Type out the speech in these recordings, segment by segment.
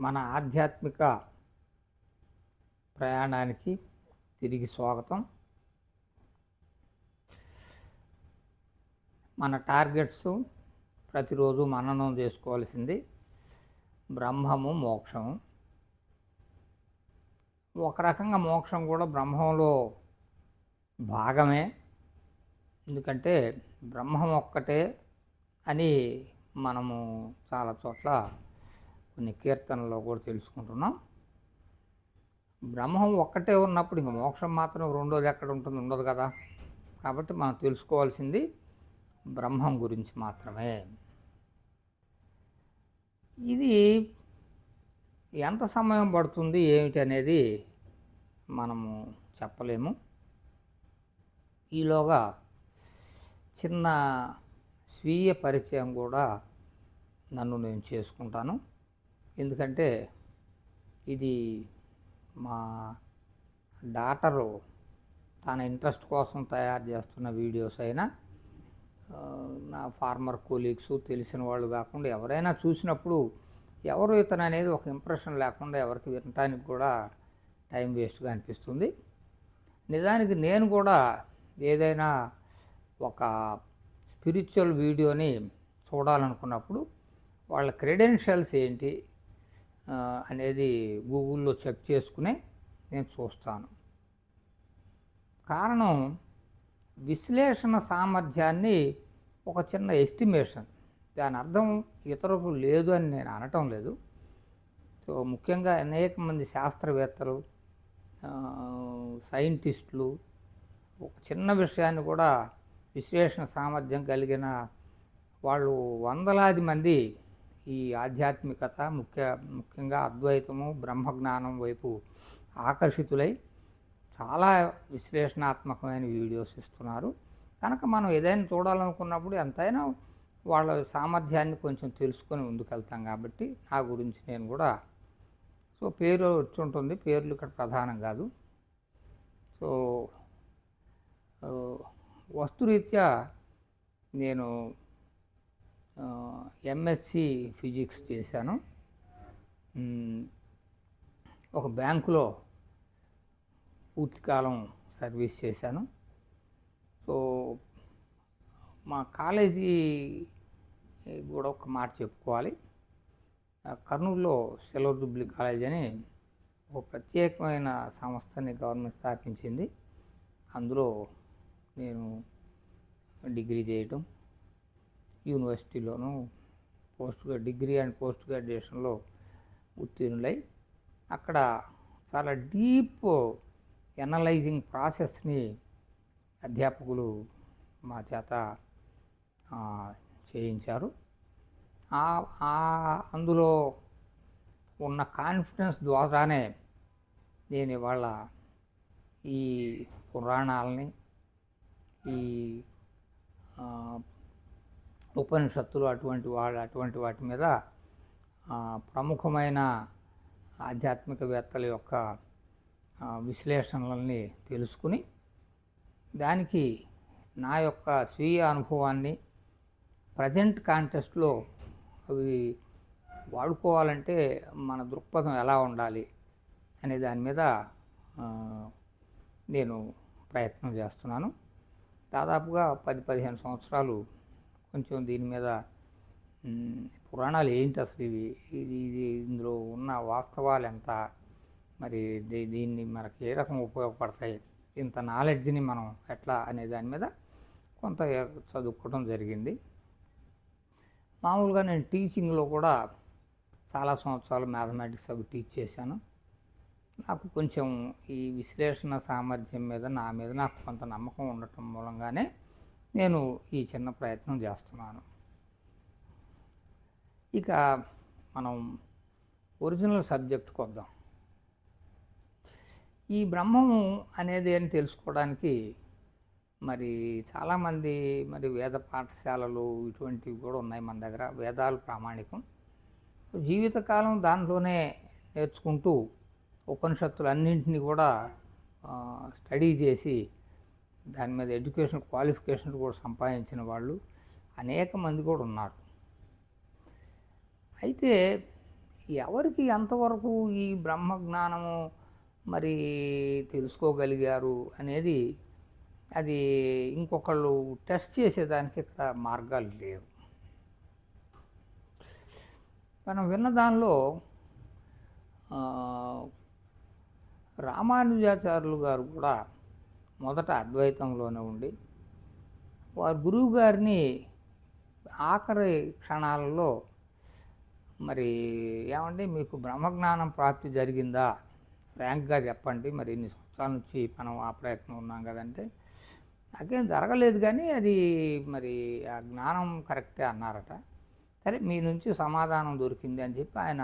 మన ఆధ్యాత్మిక ప్రయాణానికి తిరిగి స్వాగతం. మన టార్గెట్స్ ప్రతిరోజు మననం చేసుకోవాల్సింది బ్రహ్మము, మోక్షము. ఒక రకంగా మోక్షం కూడా బ్రహ్మంలో భాగమే. ఎందుకంటే బ్రహ్మం ఒక్కటే అని మనము చాలా చోట్ల కొన్ని కీర్తనలో కూడా తెలుసుకుంటున్నాం. బ్రహ్మం ఒక్కటే ఉన్నప్పుడు ఇంక మోక్షం మాత్రం రెండోది ఎక్కడ ఉంటుంది? ఉండదు కదా. కాబట్టి మనం తెలుసుకోవాల్సింది బ్రహ్మం గురించి మాత్రమే. ఇది ఎంత సమయం పడుతుంది ఏమిటి అనేది మనము చెప్పలేము. ఈలోగా చిన్న స్వీయ పరిచయం కూడా నన్ను నేను చేసుకుంటాను. ఎందుకంటే ఇది మా డాటరు తన ఇంట్రెస్ట్ కోసం తయారు చేస్తున్న వీడియోస్ అయినా, నా ఫార్మర్ కొలీగ్స్ తెలిసిన వాళ్ళు కాకుండా ఎవరైనా చూసినప్పుడు ఎవరు ఇతను అనేది ఒక ఇంప్రెషన్ లేకుండా ఎవరికి వినటానికి కూడా టైం వేస్ట్గా అనిపిస్తుంది. నిజానికి నేను కూడా ఏదైనా ఒక స్పిరిచువల్ వీడియోని చూడాలనుకున్నప్పుడు వాళ్ళ క్రెడెన్షియల్స్ ఏంటి అనేది గూగుల్లో చెక్ చేసుకుని నేను చూస్తాను. కారణం విశ్లేషణ సామర్థ్యాన్ని ఒక చిన్న ఎస్టిమేషన్, దాని అర్థం ఇతరులకు లేదు అని నేను అనటం లేదు. సో ముఖ్యంగా అనేక మంది శాస్త్రవేత్తలు, సైంటిస్టులు ఒక చిన్న విషయాన్ని కూడా విశ్లేషణ సామర్థ్యం కలిగిన వాళ్ళు వందలాది మంది ఈ ఆధ్యాత్మికత, ముఖ్యంగా అద్వైతము, బ్రహ్మజ్ఞానం వైపు ఆకర్షితులై చాలా విశ్లేషణాత్మకమైన వీడియోస్ ఇస్తున్నారు. కనుక మనం ఏదైనా చూడాలనుకున్నప్పుడు ఎంతైనా వాళ్ళ సామర్థ్యాన్ని కొంచెం తెలుసుకొని ముందుకెళ్తాం. కాబట్టి నా గురించి నేను కూడా పేరు వచ్చి ఉంటుంది, పేర్లు ఇక్కడ ప్రధానం కాదు. సో వస్తురీత్యా నేను ఎంఎస్సి ఫిజిక్స్ చేశాను. ఒక బ్యాంకులో పూర్తికాలం సర్వీస్ చేశాను. సో మా కాలేజీ కూడా ఒక మాట చెప్పుకోవాలి. కర్నూలులో సిల్వర్ జూబ్లీ కాలేజ్ అని ఒక ప్రత్యేకమైన సంస్థని గవర్నమెంట్ స్థాపించింది. అందులో నేను డిగ్రీ చేయటం, యూనివర్సిటీలోనూ డిగ్రీ అండ్ పోస్ట్ గ్రాడ్యుయేషన్లో ఉత్తీర్ణులై అక్కడ చాలా డీప్ ఎనలైజింగ్ ప్రాసెస్ని అధ్యాపకులు మా చేత చేయించారు. అందులో ఉన్న కాన్ఫిడెన్స్ ద్వారానే నేను ఇవాళ ఈ పురాణాలని, ఈ ఉపనిషత్తులు అటువంటి వాటి మీద ప్రముఖమైన ఆధ్యాత్మికవేత్తల యొక్క విశ్లేషణలని తెలుసుకుని దానికి నా యొక్క స్వీయ అనుభవాన్ని ప్రజెంట్ కాంటెక్స్ట్లో అవి వాడుకోవాలంటే మన దృక్పథం ఎలా ఉండాలి అనే దాని మీద నేను ప్రయత్నం చేస్తున్నాను. దాదాపుగా 10-15 సంవత్సరాలు కొంచెం దీని మీద పురాణాలు ఏంటి అసలు, ఇది ఇందులో ఉన్న వాస్తవాలు ఎంత, మరి దీన్ని మనకి ఏ రకం ఉపయోగపడతాయి, ఇంత నాలెడ్జ్ని మనం ఎట్లా అనే దాని మీద కొంత చదువుకోవడం జరిగింది. మామూలుగా నేను టీచింగ్లో కూడా చాలా సంవత్సరాలు మ్యాథమెటిక్స్ అవి టీచ్ చేశాను. నాకు కొంచెం ఈ విశ్లేషణ సామర్థ్యం మీద నాకు కొంత నమ్మకం ఉండటం మూలంగానే నేను ఈ చిన్న ప్రయత్నం చేస్తున్నాను. ఇక మనం ఒరిజినల్ సబ్జెక్ట్కి వద్దాం. ఈ బ్రహ్మము అనేది అని తెలుసుకోవడానికి మరి చాలామంది వేద పాఠశాలలు ఇటువంటివి కూడా ఉన్నాయి మన దగ్గర. వేదాలు ప్రామాణికం. జీవితకాలం దాంట్లోనే నేర్చుకుంటూ ఉపనిషత్తులు అన్నింటినీ కూడా స్టడీ చేసి దాని మీద ఎడ్యుకేషన్ క్వాలిఫికేషన్ కూడా సంపాదించిన వాళ్ళు అనేక మంది కూడా ఉన్నారు. అయితే ఎవరికి ఎంతవరకు ఈ బ్రహ్మజ్ఞానము మరి తెలుసుకోగలిగారు అనేది అది ఇంకొకళ్ళు టెస్ట్ చేసేదానికి ఇక్కడ మార్గాలు లేవు. మనం విన్న దానిలో రామానుజాచార్యులు గారు కూడా మొదట అద్వైతంలోనే ఉండి వారు గురువు గారిని ఆఖరి క్షణాలలో మరి ఏమండి మీకు బ్రహ్మజ్ఞానం ప్రాప్తి జరిగిందా, ఫ్రాంక్గా చెప్పండి, మరి ఇన్ని సంవత్సరాల నుంచి మనం ఆ ప్రయత్నం ఉన్నాం కదంటే నాకేం జరగలేదు కానీ అది మరి ఆ జ్ఞానం కరెక్టే అన్నారట. సరే మీ నుంచి సమాధానం దొరికింది అని చెప్పి ఆయన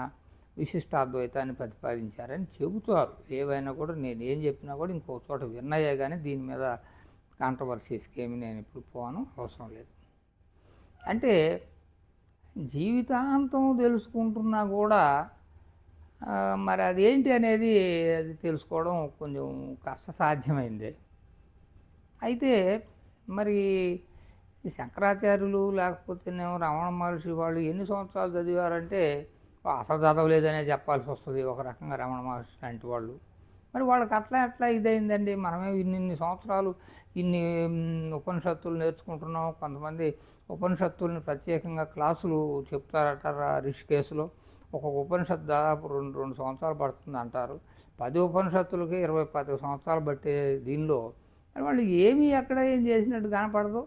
విశిష్టాద్వైతాన్ని ప్రతిపాదించారని చెబుతారు. ఏవైనా కూడా నేను ఏం చెప్పినా కూడా ఇంకో చోట విన్నయ్యే కానీ దీని మీద కాంట్రవర్సీస్కి ఏమి నేను ఇప్పుడు పోను, అవసరం లేదు. అంటే జీవితాంతం తెలుసుకుంటున్నా కూడా మరి అదేంటి అనేది అది తెలుసుకోవడం కొంచెం కష్టసాధ్యమైంది. అయితే మరి ఈ శంకరాచార్యులు లేకపోతేనేమో రమణ మహర్షి వాళ్ళు ఎన్ని సంవత్సరాలు చదివారంటే అసలు చదవలేదనే చెప్పాల్సి వస్తుంది ఒక రకంగా రమణ మహర్షి లాంటి వాళ్ళు. మరి వాళ్ళకి అట్లా ఇదైందండి. మనమే ఇన్ని సంవత్సరాలు ఇన్ని ఉపనిషత్తులు నేర్చుకుంటున్నాం. కొంతమంది ఉపనిషత్తుల్ని ప్రత్యేకంగా క్లాసులు చెప్తారట రిషికేశ్లో. ఒక్కొక్క ఉపనిషత్తు దాదాపు రెండు సంవత్సరాలు పడుతుంది అంటారు. 10 ఉపనిషత్తులకి 20-25 సంవత్సరాలు బట్టే దీనిలో మరి వాళ్ళు ఏమీ ఎక్కడ ఏం చేసినట్టు కనపడదు.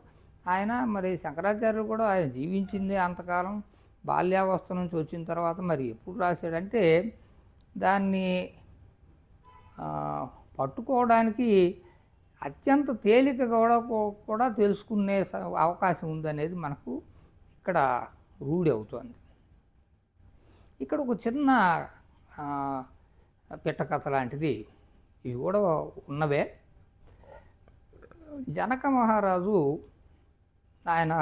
ఆయన మరి శంకరాచార్యులు కూడా ఆయన జీవించింది అంతకాలం, బాల్యావస్థ నుంచి వచ్చిన తర్వాత మరి ఎప్పుడు రాశాడంటే దాన్ని పట్టుకోవడానికి అత్యంత తేలిక కూడా తెలుసుకునే అవకాశం ఉందనేది మనకు ఇక్కడ రూఢి అవుతుంది. ఇక్కడ ఒక చిన్న పిట్టకథ లాంటిది ఇవి కూడా ఉన్నవే. జనక మహారాజు ఆయన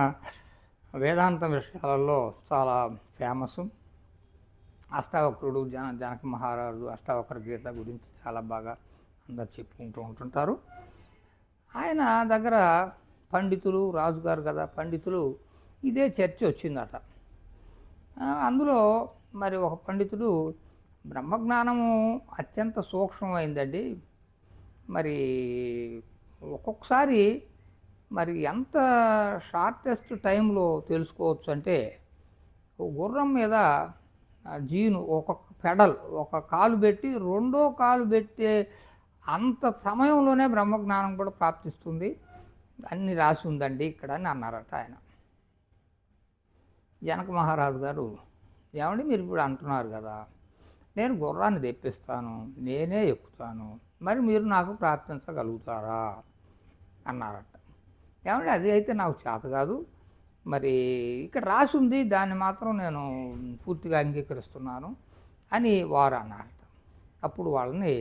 వేదాంత విషయాలలో చాలా ఫేమస్. అష్టావక్రుడు జనక మహారాజు అష్టావక్ర గీత గురించి చాలా బాగా అందరు చెప్పుకుంటూ ఉంటుంటారు. ఆయన దగ్గర పండితులు, రాజుగారు కదా పండితులు, ఇదే చర్చ వచ్చిందట. అందులో మరి ఒక పండితుడు బ్రహ్మజ్ఞానము అత్యంత సూక్ష్మమైందండి, మరి ఒక్కొక్కసారి మరి ఎంత షార్టెస్ట్ టైంలో తెలుసుకోవచ్చు అంటే గుర్రం మీద జీను ఒక్కొక్క పెడల్ ఒక కాలు పెట్టి రెండో కాలు పెట్టే అంత సమయంలోనే బ్రహ్మజ్ఞానం కూడా ప్రాప్తిస్తుంది, అన్ని రాసి ఉందండి ఇక్కడ అని అన్నారట ఆయన. జనక మహారాజు గారు, ఏమండి మీరు ఇప్పుడు అంటున్నారు కదా, నేను గుర్రాన్ని తెప్పిస్తాను, నేనే ఎక్కుతాను, మరి మీరు నాకు ప్రార్థించగలుగుతారా అన్నారట. ఏమంటే అది అయితే నాకు చేత కాదు, మరి ఇక్కడ రాసి ఉంది దాన్ని మాత్రం నేను పూర్తిగా అంగీకరిస్తున్నాను అని వారు అన్నారట. అప్పుడు వాళ్ళని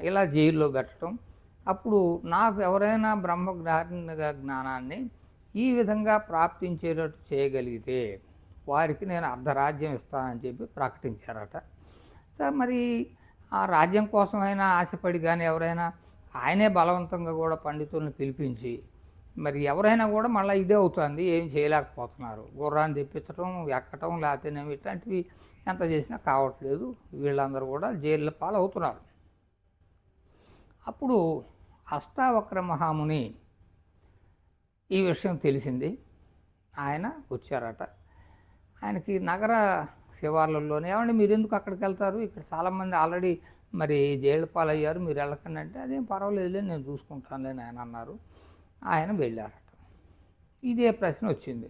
ఇలా జైల్లో పెట్టడం, అప్పుడు నాకు ఎవరైనా జ్ఞానాన్ని ఈ విధంగా ప్రాప్తించేటట్టు చేయగలిగితే వారికి నేను అర్ధరాజ్యం ఇస్తానని చెప్పి ప్రకటించారట. సార్ మరి ఆ రాజ్యం కోసమైనా ఆశపడి కానీ ఎవరైనా ఆయనే బలవంతంగా కూడా పండితుల్ని పిలిపించి మరి ఎవరైనా కూడా మళ్ళీ ఇదే అవుతుంది, ఏం చేయలేకపోతున్నారు. గుర్రాన్ని తెప్పించడం, ఎక్కటం, లేకపోతేనేమి ఇట్లాంటివి ఎంత చేసినా కావట్లేదు, వీళ్ళందరూ కూడా జైల్లో పాలవుతున్నారు. అప్పుడు అష్టావక్ర మహాముని ఈ విషయం తెలిసింది, ఆయన వచ్చారట. ఆయనకి నగర శివార్లలోనే, ఏమంటే మీరు ఎందుకు అక్కడికి వెళ్తారు, ఇక్కడ చాలామంది ఆల్రెడీ మరి జైలు పాలయ్యారు, మీరు వెళ్ళకండి అంటే అదేం పర్వాలేదులే నేను చూసుకుంటానులేని ఆయన అన్నారు. ఆయన వెళ్ళారట. ఇదే ప్రశ్న వచ్చింది,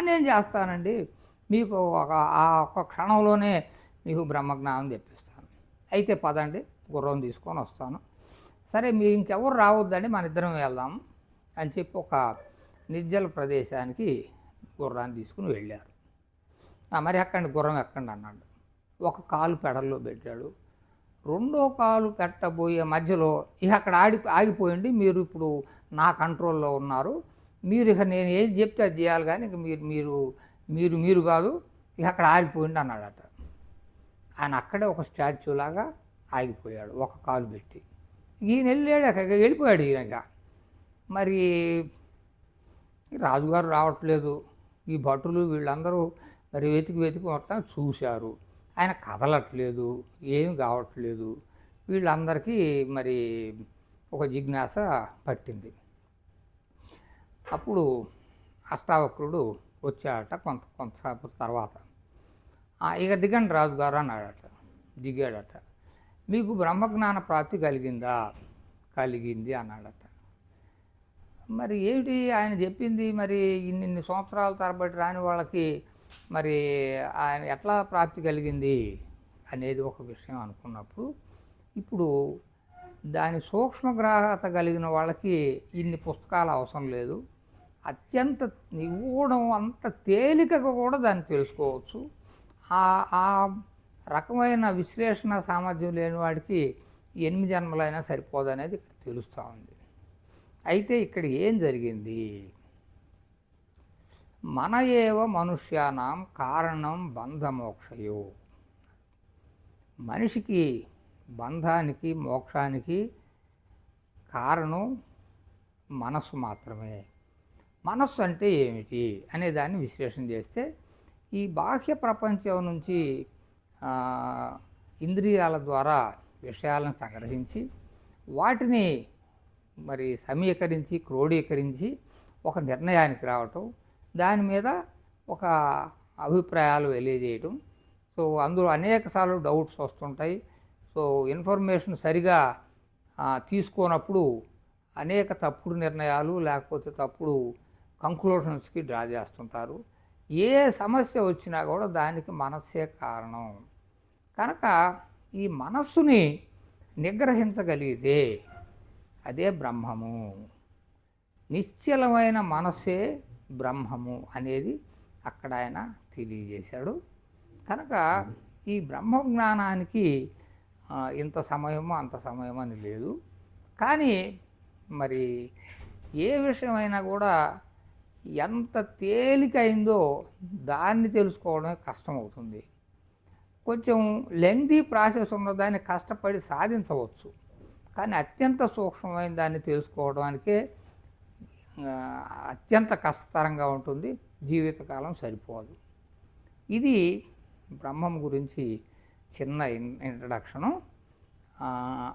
నేను చేస్తానండి, మీకు ఒక క్షణంలోనే మీకు బ్రహ్మజ్ఞానం తెప్పిస్తాను, అయితే పదండి గుర్రం తీసుకొని వస్తాను. సరే మీరు ఇంకెవరు రావద్దండి, మన ఇద్దరం వెళ్దాం అని చెప్పి ఒక నిర్జల ప్రదేశానికి గుర్రాన్ని తీసుకుని వెళ్ళారు. మరి ఎక్కండి గుర్రం ఎక్కండి అన్నాడు. ఒక కాలు పెడల్లో పెట్టాడు, రెండో కాలు పెట్టబోయే మధ్యలో ఇక అక్కడ ఆగిపోయింది, మీరు ఇప్పుడు నా కంట్రోల్లో ఉన్నారు, మీరు ఇక నేను ఏం చెప్తే అది చేయాలి కానీ ఇక మీరు కాదు, ఇక అక్కడ ఆగిపోయింది అన్నాడట. ఆయన అక్కడే ఒక స్టాచ్యూ లాగా ఆగిపోయాడు, ఒక కాలు పెట్టి. ఈయన వెళ్ళిపోయాడు ఈయనక. మరి రాజుగారు రావట్లేదు, ఈ భటులు వీళ్ళందరూ మరి వెతికి మొత్తం చూశారు. ఆయన కదలట్లేదు, ఏమి కావట్లేదు. వీళ్ళందరికీ మరి ఒక జిజ్ఞాస పట్టింది. అప్పుడు అష్టావక్రుడు వచ్చాడట కొంతసేపు తర్వాత. ఇక దిగండి రాజుగారు అన్నాడట. దిగాడట. మీకు బ్రహ్మజ్ఞాన ప్రాప్తి కలిగిందా? కలిగింది అన్నాడట. మరి ఏమిటి ఆయన చెప్పింది? మరి ఇన్ని సంవత్సరాల తరబడి రాని వాళ్ళకి మరి ఆయన ఎట్లా ప్రాప్తి కలిగింది అనేది ఒక విషయం అనుకున్నప్పుడు, ఇప్పుడు దాని సూక్ష్మగ్రాహత కలిగిన వాళ్ళకి ఇన్ని పుస్తకాలు అవసరం లేదు. అత్యంత నిగూఢం, అంత తేలికగా కూడా దాన్ని తెలుసుకోవచ్చు. ఆ రకమైన విశ్లేషణ సామర్థ్యం లేని వాడికి 8 జన్మలైనా సరిపోదనేది ఇక్కడ తెలుస్తూ ఉంది. అయితే ఇక్కడ ఏం జరిగింది? మన ఏవ మనుష్యానాం కారణం బంధమోక్షయో. మనిషికి బంధానికి మోక్షానికి కారణం మనస్సు మాత్రమే. మనస్సు అంటే ఏమిటి అనే దాన్ని విశ్లేషణ చేస్తే, ఈ బాహ్య ప్రపంచం నుంచి ఇంద్రియాల ద్వారా విషయాలను సంగ్రహించి వాటిని మరి సమీకరించి క్రోడీకరించి ఒక నిర్ణయానికి రావటం, దాని మీద ఒక అభిప్రాయాలు తెలియజేయటం. సో అందులో అనేకసార్లు డౌట్స్ వస్తుంటాయి. సో ఇన్ఫర్మేషన్ సరిగా తీసుకోనప్పుడు అనేక తప్పుడు నిర్ణయాలు లేకపోతే తప్పుడు కంక్లూషన్స్కి డ్రా చేస్తుంటారు. ఏ సమస్య వచ్చినా కూడా దానికి మనస్సే కారణం. కనుక ఈ మనస్సుని నిగ్రహించగలిగితే అదే బ్రహ్మము. నిశ్చలమైన మనస్సే బ్రహ్మము అనేది అక్కడ ఆయన తెలియజేశాడు. కనుక ఈ బ్రహ్మజ్ఞానానికి ఇంత సమయమో అంత సమయం అని లేదు. కానీ మరి ఏ విషయమైనా కూడా ఎంత తేలికైందో దాన్ని తెలుసుకోవడమే కష్టమవుతుంది. కొంచెం లెంగ్తీ ప్రాసెస్ ఉన్నదాన్ని కష్టపడి సాధించవచ్చు, కానీ అత్యంత సూక్ష్మమైన దాన్ని తెలుసుకోవడానికే అత్యంత కష్టతరంగా ఉంటుంది. జీవితకాలం సరిపోదు. ఇది బ్రహ్మం గురించి చిన్న ఇంట్రడక్షను.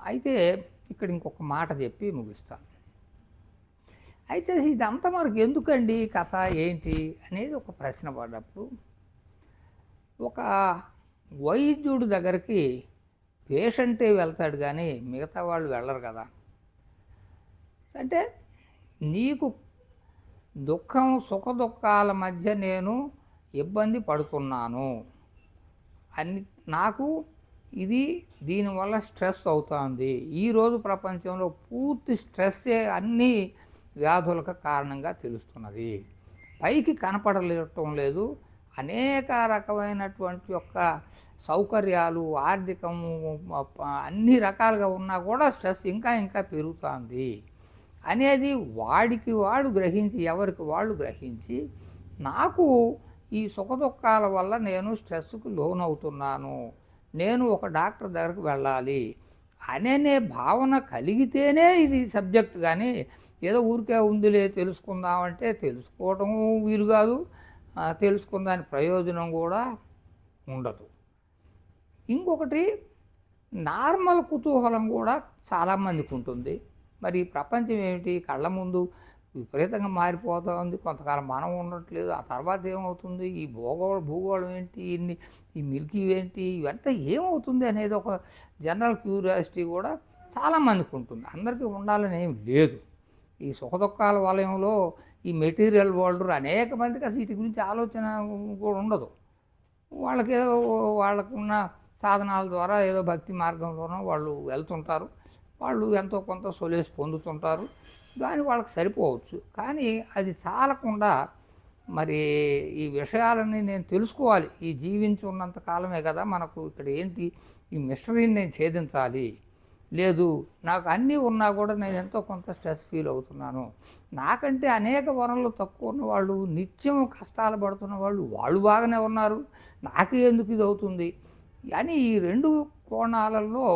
అయితే ఇక్కడ ఇంకొక మాట చెప్పి ముగిస్తాను. అయితే ఇదంతా మనకు ఎందుకండి కథ ఏంటి అనేది ఒక ప్రశ్న పడ్డప్పుడు, ఒక వైద్యుడి దగ్గరికి పేషెంటే వెళ్తాడు కానీ మిగతా వాళ్ళు వెళ్ళరు కదా. అంటే నీకు దుఃఖం సుఖ దుఃఖాల మధ్య నేను ఇబ్బంది పడుతున్నాను అని, నాకు ఇది దీనివల్ల స్ట్రెస్ అవుతుంది. ఈరోజు ప్రపంచంలో పూర్తి స్ట్రెస్సే అన్ని వ్యాధులకు కారణంగా తెలుస్తున్నది. పైకి కనపడలేటం లేదు. అనేక రకమైనటువంటి యొక్క సౌకర్యాలు ఆర్థికము అన్ని రకాలుగా ఉన్నా కూడా స్ట్రెస్ ఇంకా ఇంకా పెరుగుతుంది అనేది వాడికి వాడు గ్రహించి, ఎవరికి వాళ్ళు గ్రహించి, నాకు ఈ సుఖదుఖాల వల్ల నేను స్ట్రెస్కు లోనవుతున్నాను, నేను ఒక డాక్టర్ దగ్గరకు వెళ్ళాలి అనే భావన కలిగితేనే ఇది సబ్జెక్ట్. కానీ ఏదో ఊరికే ఉందిలే తెలుసుకుందామంటే తెలుసుకోవటం వీలు కాదు, తెలుసుకుందాని ప్రయోజనం కూడా ఉండదు. ఇంకొకటి నార్మల్ కుతూహలం కూడా చాలామందికి ఉంటుంది. మరి ఈ ప్రపంచం ఏమిటి కళ్ళ ముందు విపరీతంగా మారిపోతూ ఉంది. కొంతకాలం మనం ఉండట్లేదు, ఆ తర్వాత ఏమవుతుంది, ఈ భూగోళం ఏంటి, ఈ మిల్కీ ఏంటి, ఇవంతా ఏమవుతుంది అనేది ఒక జనరల్ క్యూరియాసిటీ కూడా చాలామందికి ఉంటుంది. అందరికీ ఉండాలని ఏం లేదు. ఈ సుఖదుఖాల వలయంలో ఈ మెటీరియల్ వరల్డ్ అనేక మందికి అసలు వీటి గురించి ఆలోచన కూడా ఉండదు. వాళ్ళకేదో వాళ్ళకున్న సాధనాల ద్వారా ఏదో భక్తి మార్గంలోనో వాళ్ళు వెళ్తుంటారు, వాళ్ళు ఎంతో కొంత సొలేసి పొందుతుంటారు, దాని వాళ్ళకి సరిపోవచ్చు. కానీ అది చాలకుండా మరి ఈ విషయాలని నేను తెలుసుకోవాలి. ఈ జీవించి ఉన్నంత కాలమే కదా మనకు ఇక్కడ ఏంటి, ఈ మిస్టరీని నేను ఛేదించాలి. లేదు, నాకు అన్నీ ఉన్నా కూడా నేను ఎంతో కొంత స్ట్రెస్ ఫీల్ అవుతున్నాను. నాకంటే అనేక వనరులు తక్కువ ఉన్న వాళ్ళు, నిత్యం కష్టాలు పడుతున్న వాళ్ళు బాగానే ఉన్నారు, నాకే ఎందుకు ఇది అవుతుంది అని ఈ రెండు కోణాలలో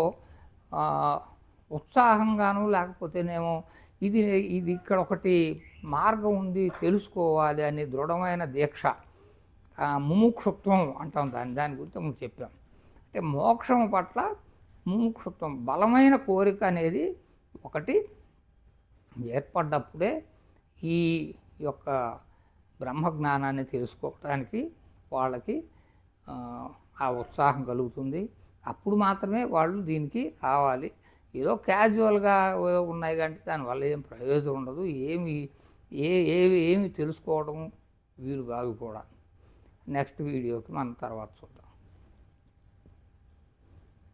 ఉత్సాహంగాను లేకపోతేనేమో ఇది ఇక్కడ ఒకటి మార్గం ఉంది తెలుసుకోవాలి అనే దృఢమైన దీక్ష, ముముక్షుత్వం అంటాం దాని గురించి మనం చెప్పాం. అంటే మోక్షం పట్ల ముముక్షుత్వం, బలమైన కోరిక అనేది ఒకటి ఏర్పడ్డప్పుడే ఈ యొక్క బ్రహ్మజ్ఞానాన్ని తెలుసుకోవడానికి వాళ్ళకి ఆ ఉత్సాహం కలుగుతుంది. అప్పుడు మాత్రమే వాళ్ళు దీనికి రావాలి. ఏదో క్యాజువల్గా ఉన్నాయి కానీ దానివల్ల ఏం ప్రయోజనం ఉండదు. ఏమి తెలుసుకోవడం వీలు కాదు కూడా. నెక్స్ట్ వీడియోకి మనం తర్వాత చూద్దాం.